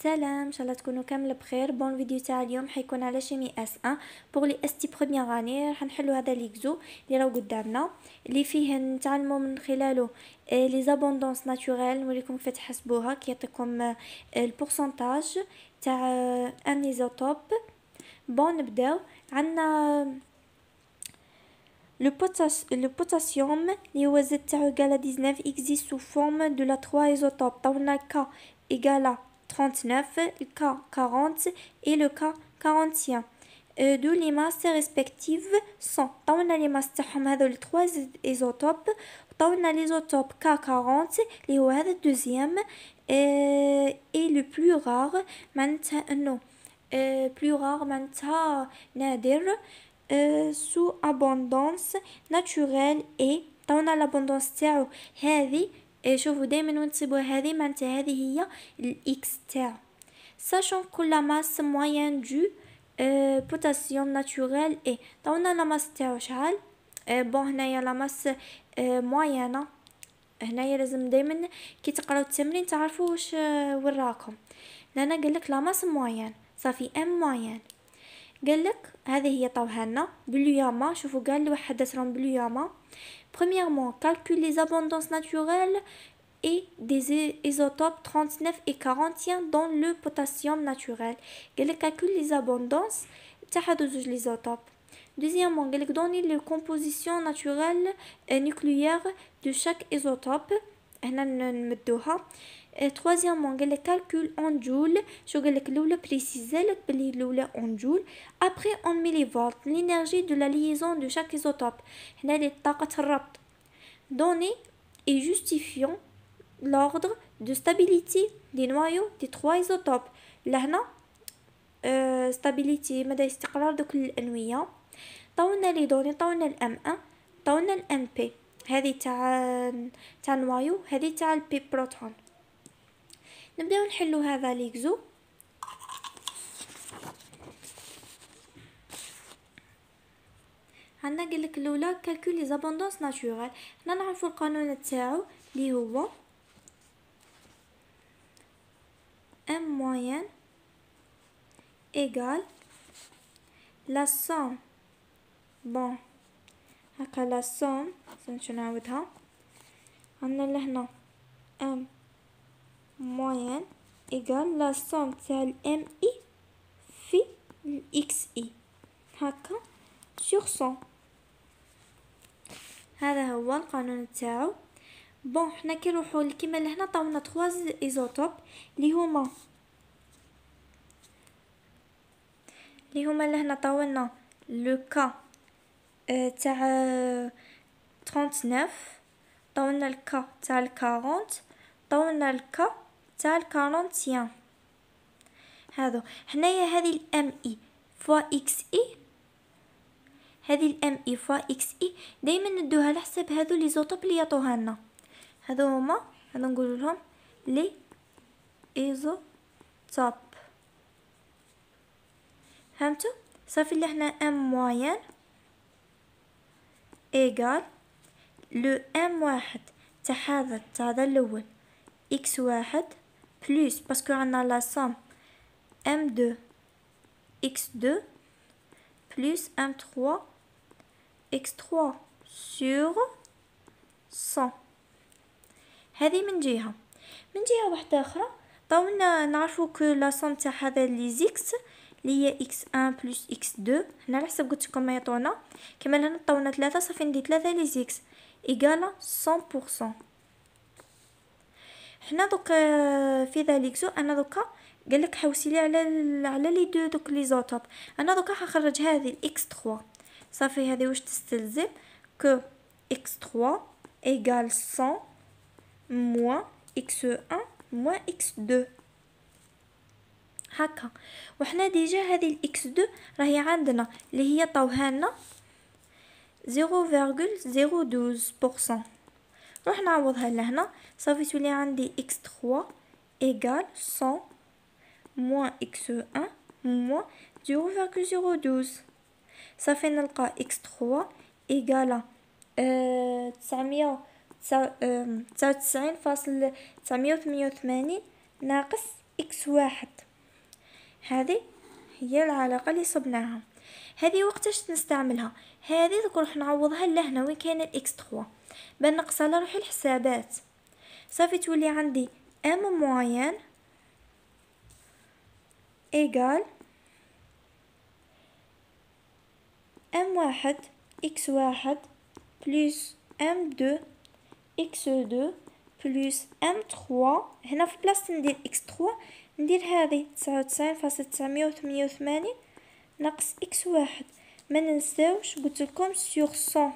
سلام، ان شاء الله تكونوا كامل بخير. بون الفيديو تاع اليوم حيكون على شيمي اس 1 بوغ لي اس تي بروميير اني. راح نحلو هذا ليكزو اللي راهو قدامنا اللي فيه نتعلموا من خلاله لي زابوندونس ناتوريل. نوريكم كيف تحسبوها كي يعطيكم البورسنتاج تاع ان ايزوتوب. بون نبداو. عندنا le potassium اللي هو الزيت تاعو égal à 19 existe sous forme de la 3 isotopes. طاولنا K égal à 39, le K 40 et le K 41. D'où les masses respectives sont. طاولنا les masses تاعهم هذو les 3 isotopes. طاولنا l'isotope K40 اللي هو هذا الدوزيام et le plus rare معناتها انه plus rare معناتها نادر sous abondance naturelle. et طاونا l'abondance تاعو هذه شوفوا دائما وين تصيبوا هذه معناتها هذه هي الاكس تاعو. sachant que la masse moyenne du potassium naturel est طاونا لا ماس تاعو شحال. بون هنايا لا ماس موينه. هنايا لازم دائما كي تقراو التمرين تعرفوا واش وين راكم. لأنا قالك لا ماس موين صافي ام موين. قالك هذه هي طوهنا بالياما. شوفوا قال واحد دسرهم بالياما. premièrement calcule les abondances naturelles et des isotopes 39 et 41 dans le potassium naturel. قالك calcule les abondances تاع هادو زوج ليزوتوب. deuxièmement قالك donner les compositions naturelles nucléaires de chaque isotope. هنا نمدوها. troisièmement قال لك calcul en joule. شو قال لك الاولى بريسيزه لك بلي الاولى en joule. après en millivolts l'énergie de la liaison de chaque isotope. هنا اللي طاقه الربط. donner et justifiant l'ordre de stabilité des noyaux des 3 isotopes. لهنا stabilité مدى استقرار دوك الانويه. طاولنا لي دوني طاولنا الام 1 طاولنا الام بي هذه تاع النوايو هذه تاع البي بروتون. نبداو نحلو هذا ليكزو. عندنا قالك الاولى كالكول لي زابوندونس ناتورال. هنا نعرفوا القانون تاعو اللي هو ام موين ايغال لا سوم. بون هكا لا سوم نمشيو نعاودها. عندنا لهنا ام موين ايغال لا سوم تاع الام اي في الاكس اي هكا سور 100. هذا هو القانون تاعو. بون حنا كي نروحو كيما لهنا طاونا 3 ايزوتوب اللي هما لهنا طاولنا لو كا تاع 39 طاولنا الكا تاع 40 طاولنا الكا تاع 41. هذا هنايا هذه الام اي فوا اكس اي. هذه الام اي فوا اكس اي دائما ندوها على حساب هذو لي زوتوب اللي يعطوها لنا. هذو هما هذا نقول لهم لي ايزوتوب. فهمتوا صافي اللي هنا ام موين ايغال لو ام واحد تاع هذا الاول اكس واحد بلس باسكو عندنا لا سوم ام دو اكس دو بلس ام 3 اكس 3 سور 100. هذه من جهه واحده اخرى طاولنا نعرفوا كو لا سوم تاع هذا لي زيكس اللي هي x1 بلس x2. هنا على حسب قلت لكم ما يعطونا كما هنا طاولنا 3 صافي ندير 3 لي زيكس ايغالا 100%. حنا دوك في ذلك انا دوكا قالك حوسي لي على لي دو دوك لي زوتوب. انا دوكا حخرج هذه الاكس 3 صافي. هذه واش تستلزم كو x3 ايغال 100 موان x1 موان x2 هكا. وحنا ديجا هذه الاكس 2 راهي عندنا اللي هي طوهالنا 0.012%. نروح نعوضها لهنا صافي تولي عندي x3 ايغال 100 موان x1 موان 0.012. صافي نلقى x3 ايغال 99.988 ناقص إكس واحد. هذه هي العلاقة اللي صبناها. هذه وقتاش نستعملها؟ هذه نروح نعوضها لهنا وين كاين الإكس 3 بنقص على روحي الحسابات. صافي تولي عندي ام موين إيجال ام واحد إكس واحد بلس ام دو إكس دو بلس ام 3. هنا في بلاصة ندير إكس 3 ندير هذه 99.988 ناقص إكس واحد. ما ننساوش قلتلكم سور 100.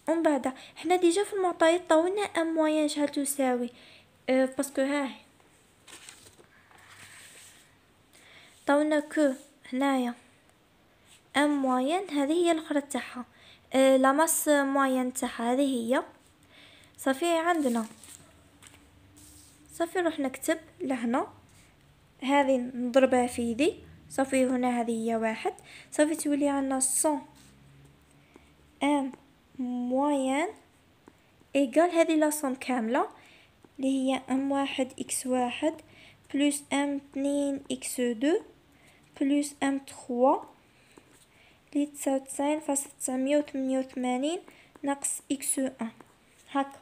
ومن بعد حنا ديجا في المعطيات طاولنا ام موين شحال تساوي باسكو هاهي طاولنا كو هنايا ام موين هذه هي الاخرى تاعها لا ماس موين تاعها هذه هي. صافي عندنا صافي نروح نكتب لهنا هذه نضربها في ذي. صافي هنا هذه هي واحد. صافي تولي عندنا 100 ام موين إيجال هذه لا صوم كاملة اللي هي ام واحد إكس واحد بلس ام 2 إكس دو بلس ام 3 اللي 99.988 ناقص إكس 1 هكا.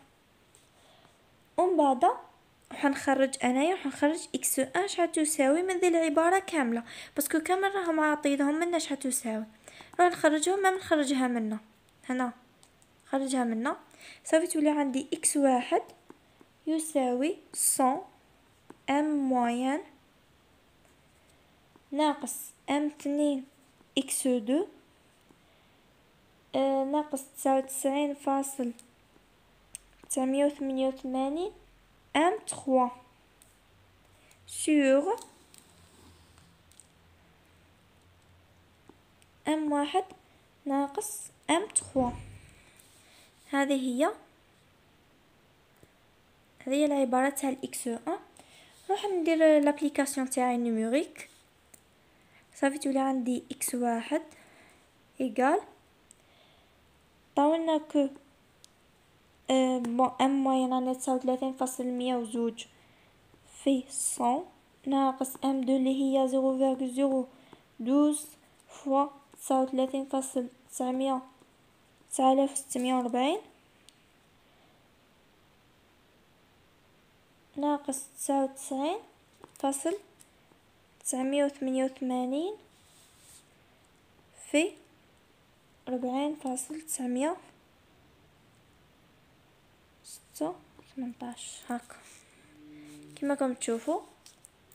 ومن بعد حنخرج انايا حنخرج إكس 1 شحال تساوي من ذي العبارة كاملة باسكو كامل راهم عاطينهم منا شحال تساوي. راح نخرجهم ما نخرجها منا هنا خرجها منا. صافي تولي عندي إكس واحد يساوي 100 ام موين ناقص ام 2 إكس دو ناقص 99.988 ام 3 سور ام واحد ناقص ام 3. هذه هي العبارة تاع الاكس 1. نروح ندير لابليكاسيون تاعي نيميريك. صافي تولي عندي اكس واحد ايغال طاولنا كو ام موين راني 39.102 في 100 ناقص ام دو اللي هي 0.012 فوا 39.940 ناقص 99.988 في 40.918 هكا. كما راكم تشوفوا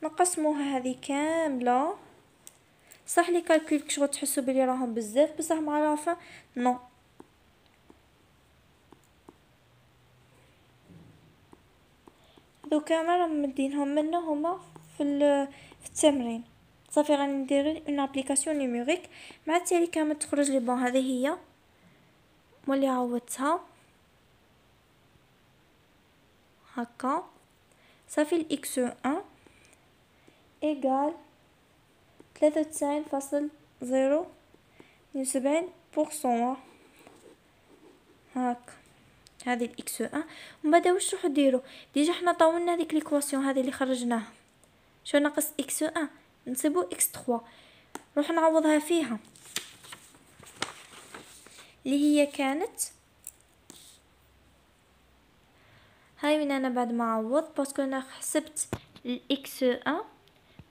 نقسموها هذه كامله. صح لي كالكول كشغل تحسوا بلي راهم بزاف بصح معرفه نو. دوكا ما راهم مدينهم منا هما في التمرين. صافي راني ندير اون ابليكاسيون نيميريك مع التالي كامل تخرج لي. بون هذه هي مولي عوضتها هكا. صافي الاكس 1 ايغال 93.072% هاك. هذه الاكس 1. ومن بعد واش نروحو نديرو؟ ديجا حنا طاولنا هذيك ليكواسيون هذه اللي خرجناها شو ناقص اكس 1 نصيبو اكس 3 نروح نعوضها فيها اللي هي كانت هاي. من انا بعد ما عوض باسكو انا حسبت الاكس 1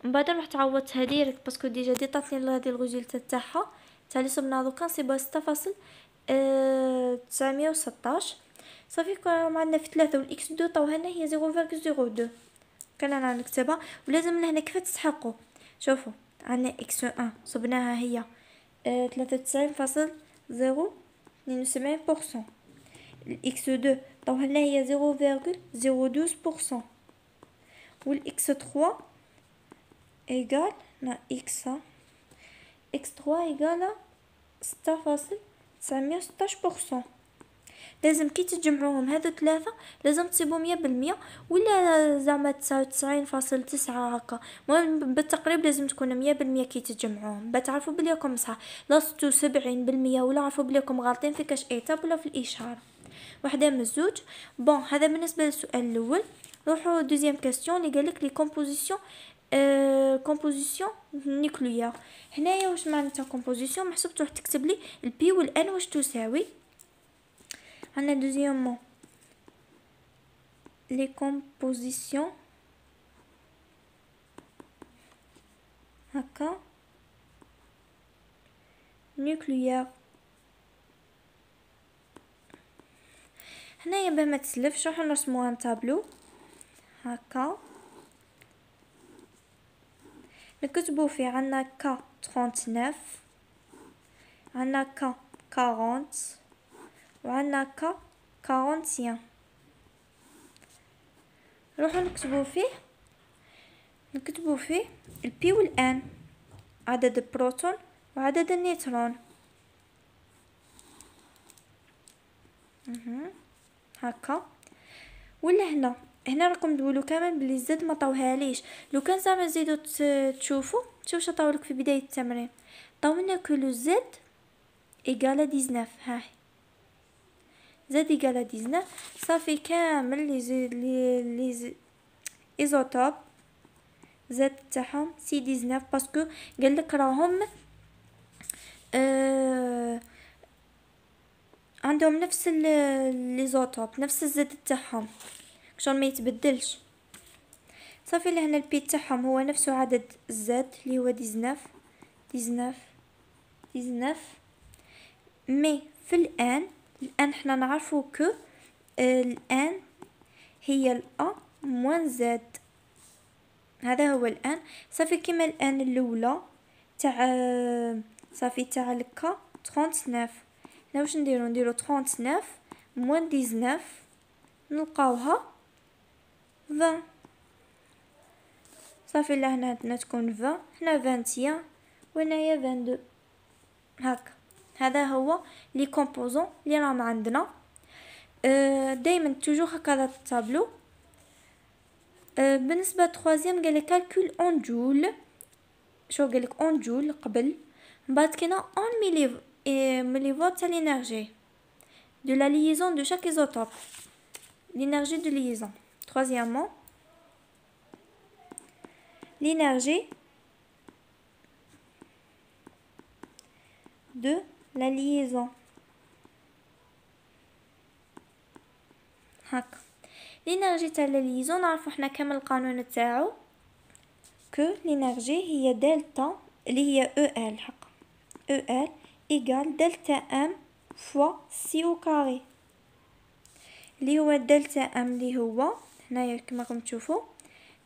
من بعد رحت عوضتها ديريكت باسكو ديجا عطاتني هذه الريزلت تاعها تاع اللي صبنا دوكا نصيبها 6.916. صافي كون عندنا في 3 والاكس 2 طاو هنا هي 0.02 كان انا نكتبها ولازم من هنا كيف تسحقوا. شوفوا عندنا اكس 1 صبناها هي 93.072%. الاكس 2 طاو هنا هي 0.012% والاكس 3 ايغال نا اكس 3 ايغال 6.916%. لازم كي تجمعوهم هذو ثلاثة لازم تصيبوا 100% ولا زعما 99.9 هكا. المهم بالتقريب لازم تكون 100% كي تجمعوهم بتعرفوا بليكم صح. لا 70% ولا عرفوا بليكم غالطين في كاش ايتاب ولا في الاشاره واحده من الزوج. بون هذا بالنسبه للسؤال الاول. نروحو دوزيام كاستيون اللي قالك لي كومبوزيسيون كومبوزيسيون نيكليير. هنايا واش معناتها كومبوزيسيون؟ محسوب تروح تكتب لي البي والان واش تساوي. عندنا دوزيامون لي كومبوزيسيون هكا نيكليير. هنايا باه ما تسلفش راح نرسموها طابلو هكا، نكتبو فيه عندنا كا 39 عندنا كا 40 وعندنا كا 41. نروحو نكتبو فيه البي والان، عدد البروتون وعدد النيوترون هكا. ولا هنا راكم تقولوا كمان بلي الزد ما طوهاليش. لو كان زعما تزيدوا تشوفوا واش طاولك في بدايه التمرين، طاولنا كو لو زد ايغال 19. هاي زد ايغال 19 صافي كامل لي ايزوتوب زد تاعهم سي 19 باسكو قالك راهم عندهم نفس ليزوتوب نفس الزد تاعهم شلون ما يتبدلش. صافي لهنا البي تاعهم هو نفسه عدد الزد اللي هو 19 مي في الان حنا نعرفو كو الان هي الأ موان زد. هذا هو الان. صافي كيما الان الاولى تاع صافي تاع الكا 39 واش نديرو 39 موان 19 نلقاوها 20. صافي لهنا تكون 20 هنا 21 وهنايا 22 هكا. هذا هو لي كومبوزون اللي راهم عندنا. دائما توجور هكذا الطابلو. بالنسبه للتروازيام قال لك كالكول اون جول. شو قال لك اون جول قبل، من بعد كاينه اون ميليفولت تاع لينيرجي de la liaison de chaque isotope, l'énergie de liaison. Troisièmement, l'énergie de la liaison. هكا l'énergie تاع la liaison نعرفو حنا كامل القانون تاعو que l'énergie هي دلتا اللي هي EL حق EL égale دلتا M fois C au carré اللي هو دلتا M اللي هو هنايا كما راكم تشوفوا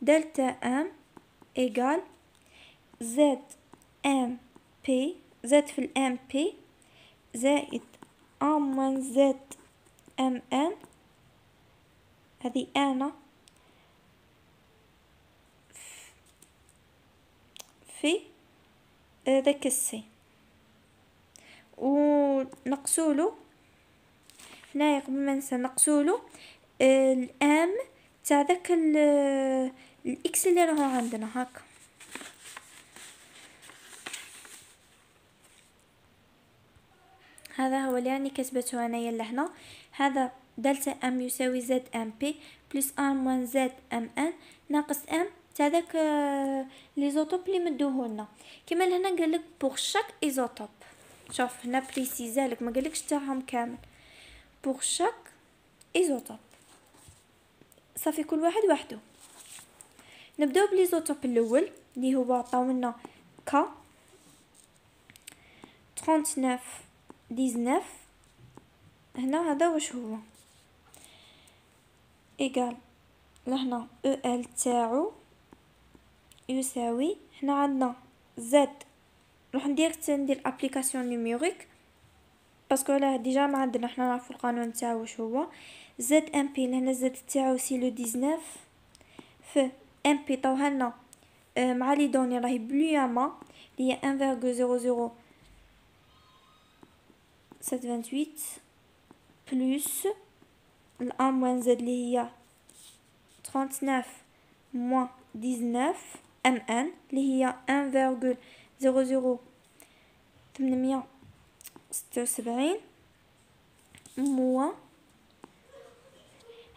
دلتا M égale Z M P Z في الام بي زائد A moins Z M N. هذه أنا في ذاك السي ونقصولو هنايا قبل ما ننسى نقصولو الام تاع ذاك الاكس اللي راهو عندنا هكا. هذا هو اللي راني كتبته انايا لهنا. هذا دلتا ام يساوي زد ام بي بلس ان موان زد ام ان ناقص ام تاع داك ليزوتوب اللي مدوهولنا. كيما لهنا قالك بوغ شاك ايزوتوب. شوف هنا بريسيزالك ما قالكش تاعهم كامل بوغ شاك ايزوتوب. صافي كل واحد وحده. نبداو بليزوتوب الاول اللي هو عطاولنا ك 39 19. هنا هذا واش هو ايغال لهنا ال تاعو يساوي هنا عندنا زد. نروح ندير ابليكاسيون نيميريك باسكو لا ديجا ما عندنا حنا نعرفوا القانون تاعو واش هو زد ام بي. لهنا زد تاعو سي لو 19 في ام بي طاوها لنا مع لي دوني راهي بلياما اللي هي 1.00728 بلس الان موان زد اللي هي 39 موان 19 ام ان اللي هي 1.00876 موان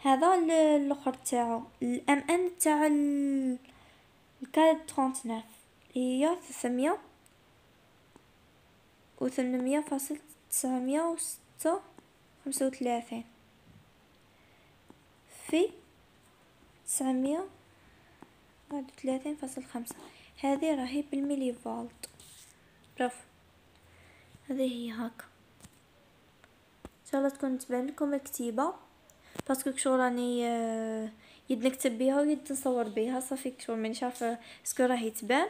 هذا الاخر تاعو الام ان تاع الكاد 39 هي 300 و800 فاصل 935 في 931.5. هذه راهي بالملي فولت. برافو، هذه هي هاكا. ان شاء الله تكون تبان لكم الكتيبه، باسكو كشغل راني يد نكتب بها ويد نصور بها صافي. كشغل مانيش عارفه اسكو راهي تبان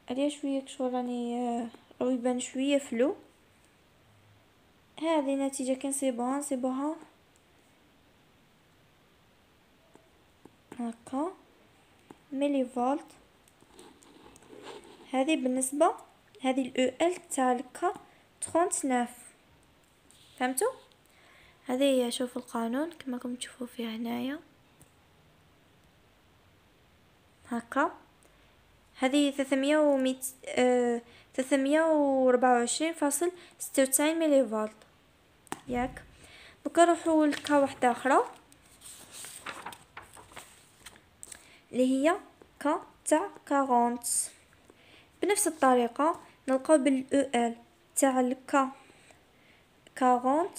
عليا شويه، كشغل راني راهو يبان شويه فلو. هذه نتيجه كان نصيبوها هاكا ملي فولت. هذه بالنسبه هذه الاو ال تاع الكا 39. فهمتوا؟ هذه هي. شوف القانون كما راكم تشوفوا فيه هنايا هكا. هذه 324.96 ملي فولت ياك. دوكا نروحوا لكا واحده اخرى اللي هي كا تاع 40. بنفس الطريقه نلقاو بالاو ال تاع الكا 40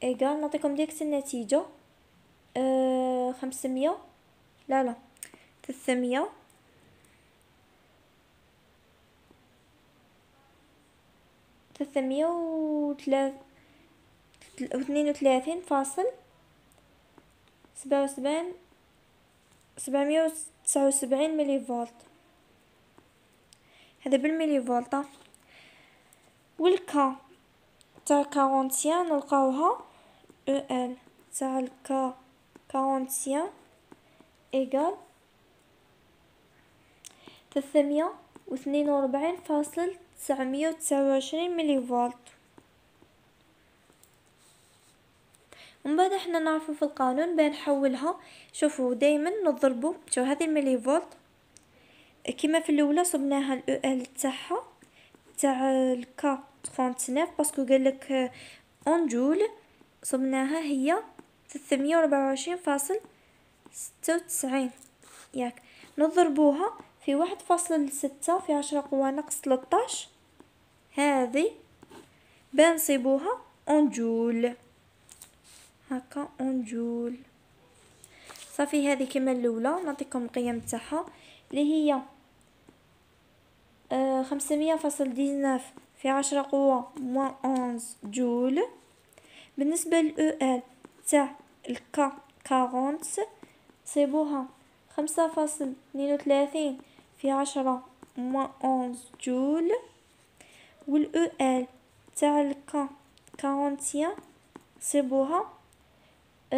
ايغال. نعطيكم ديك النتيجه 500 لا 300 779 ملي فولت. هذا بالملي فولت. والكا تاع 41 نلقاوها او ال تاع الكا 41 ايغال 342.929 ملي فولت. ومن بعد احنا نعرفوا في القانون بان نحولها. شوفوا دائما نضربوا شو هذه الملي فولت كما في الاولى صبناها الاو ال تاعها تاع الكا 39 باسكو قال لك اون جول صبناها هي 324.96 ياك. نضربوها في 1.6 في 10 قوة ناقص 13. هذه بنصيبوها اون جول هكا اون جول صافي. هذه كما الاولى نعطيكم القيم تاعها اللي هي 500.19 في 10 قوة موان 11 جول. بالنسبة للأو ال تاع الكا 40 صيبوها 5.32 في 10 موان 11 جول. والأو ال تاع الكا 41 صيبوها 5.47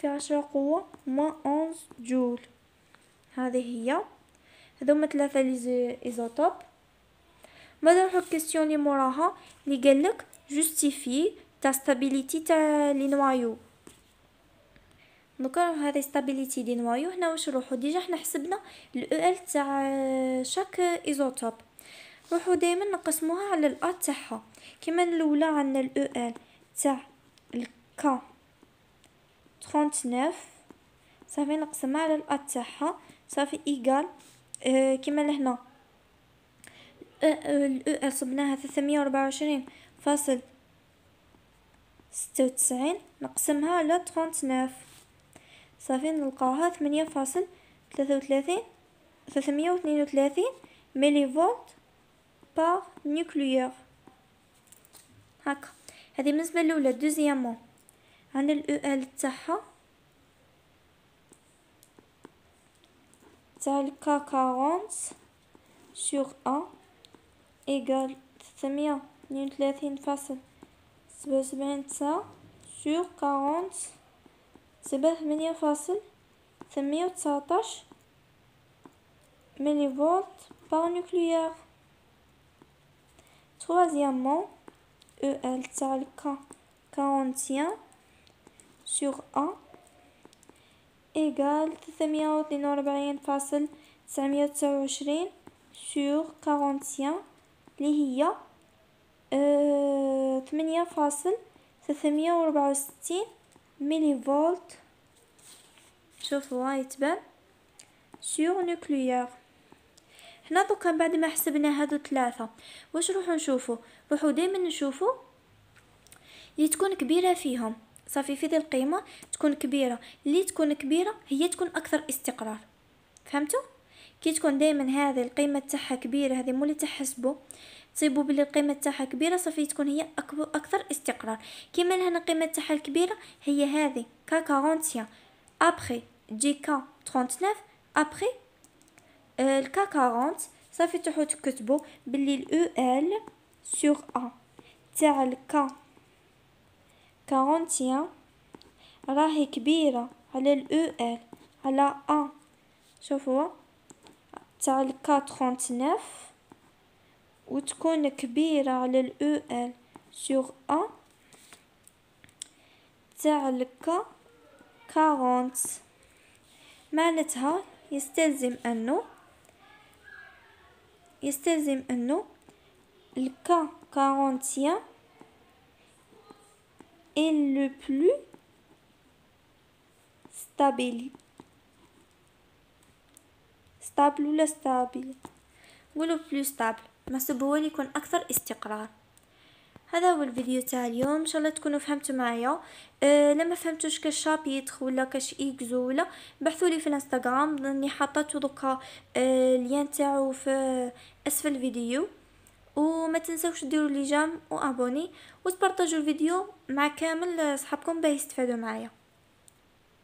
في 10 قوة موان 11 جول. هذه هي. هذوما 3 ايزوتوب. بعد نروحو الكيستيون اللي موراها اللي قالك جوستيفي تا ستابيليتي تاع لي نوايو. دوكا هذه ستابيليتي دي نوايو. هنا واش نروحو ديجا حنا حسبنا الاو ال تاع شاك ايزوتوب. نروحو دائما نقسموها على الا تاعها. كما الاولى عندنا الاو ال تاع الكا 39 صافي نقسمها على الا تاعها صافي ايغال كما لهنا الاو ال صبناها 324.96 نقسمها على 39 صافي نلقاوها 332 ملي فولت بار نيوكليير هكا. هذه بالنسبه الاولى. دوزيامون عندنا الاو ال تاعها تاع الكا 40 sur 1 égale 332.77 sur 40 سبعة 8.819 ملي فولت par nucléaire. Troisièmement EL تاع الكا 41 sur 1 égale 342.929 sur 41 اللي هي 8.364 ملي فولت. شوفوا هاي تبان سور نوكليير. هنا دوكا بعد ما حسبنا هادو 3 واش نروحو نشوفو؟ نروحو دايما نشوفو اللي تكون كبيره فيهم. صافي في ذي القيمه تكون كبيره، اللي تكون كبيره هي تكون اكثر استقرار. فهمتوا؟ كي تكون دائما هذه القيمه تاعها كبيره، هذه مولي تحسبوا تصيبوا بلي القيمه تاعها كبيره، صافي تكون هي اكثر استقرار. كيما هنا القيمه تاعها الكبيره هي هذه كا 41 ابري جي كا 39 ابري الكا 40. صافي تروحوا تكتبوا باللي الاو ال سور ا تاع الكا 41 راهي كبيره على الاو ال على ا. شوفوا تاع الكا 39 وتكون كبيرة على الاو ال سور ا تاع الكا 40. معناتها يستلزم انه الكا 41 est le plus stable ولا ستابل، نقولوا بلو ستابل، محسوب هو اللي يكون اكثر استقرار. هذا هو الفيديو تاع اليوم، ان شاء الله تكونوا فهمتوا معايا. لما فهمتوش كاش شابيتر ولا كاش اكزو ولا بحثوا لي في الانستغرام، راني حاطه دوكا اللين تاعو في اسفل الفيديو. وما تنسوش ديروا لي جام وابوني وتبارطاجوا الفيديو مع كامل صحابكم باش يستفادوا معايا.